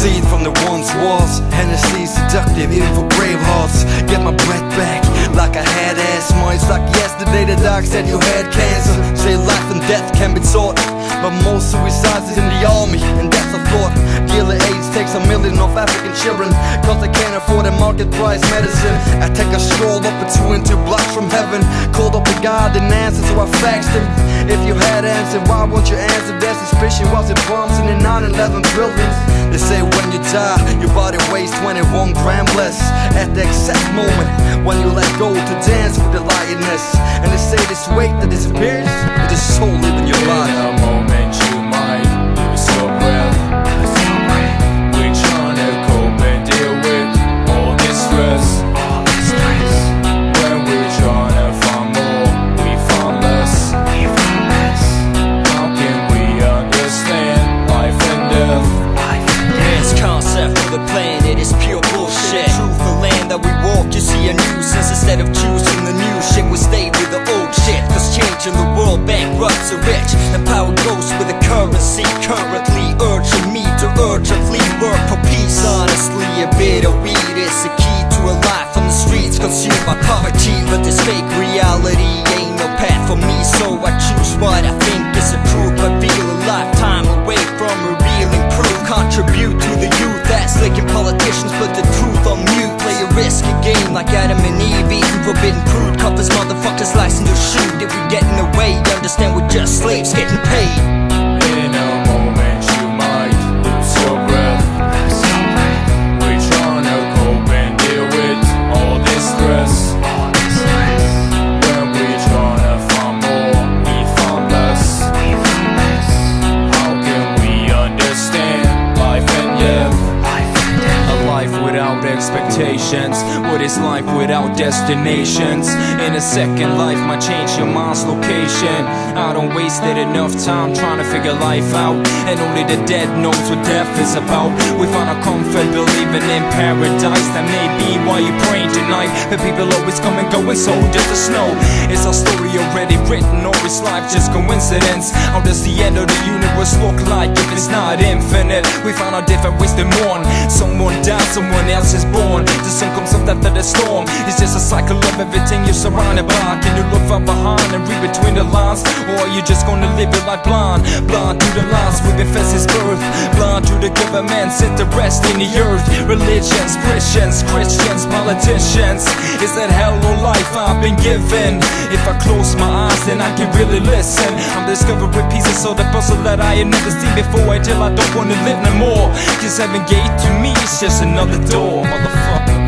recede from the once was. Hennessy's seductive, even for brave hearts. Get my breath back like I had asthma. It's like yesterday the doc said you had cancer. Say life and death can be taught, but most suicides is in the army, and that's a thought. Dealer AIDS takes 1 million of African children, cause they can't afford a market price medicine. I take a stroll up a 2 and 2 blocks from heaven, called up the God and answered, so I faxed him. If you had answered, why won't you answer? Their suspicion was it bombs in the 9/11 buildings. They say when you die, your body weighs 21 grams less. At the exact moment when you let go to dance with the lioness, and they say this weight that disappears, it is soul leaving your body. In a moment you might lose your breath. We're trying to cope and deal with all this stress. When we're trying to find more, we find less. How can we understand life and death? Man's concept for the planet is pure bullshit. Truth, the land that we walk, you see a nuisance. Instead of choosing the new shit, we stay with the old shit. Cause change in the world bankrupts the rich, and power goes with the currency. Currently urging me to urgently work for peace. Honestly, a bit of weed is the key to a life on the streets consumed by poverty. But this fake reality ain't no path for me, so I choose what I think is the truth. I feel a lifetime away from a real improve. Contribute to the youth as licking politicians, put the truth on mute. Play a risky game like Adam and Eve, eating forbidden fruit. Covers motherfuckers license to shoot. If we get in the way, understand we're just slaves getting paid. In a moment you might lose your breath. We're trying to cope and deal with all this stress. When we're trying to find more, we find less. How can we understand life and death? A life without expectations. What is life without destinations? In a second, life might change your mind's location. I don't wasted enough time trying to figure life out, and only the dead knows what death is about. We find our comfort believing in paradise. That may be why you praying tonight, but people always come and go, and so does the snow. Is our story already written, or is life just coincidence? How does the end of the universe look like if it's not infinite? We find our different ways to mourn. Someone dies, someone else is born. The sun comes up after the storm. It's just a cycle of everything you're surrounded by. Can you look far behind and read between the lines? Or are you just gonna live your life blind? Blind to the lines we've been fed since birth. Blind to the government's interest in the earth. Religions, Christians, politicians. Is that hell or life I've been given? If I close my eyes then I can really listen. I'm discovering pieces of the puzzle that I had never seen before, until I don't wanna live no more. Cause heaven gate to me is just another door, motherfucker.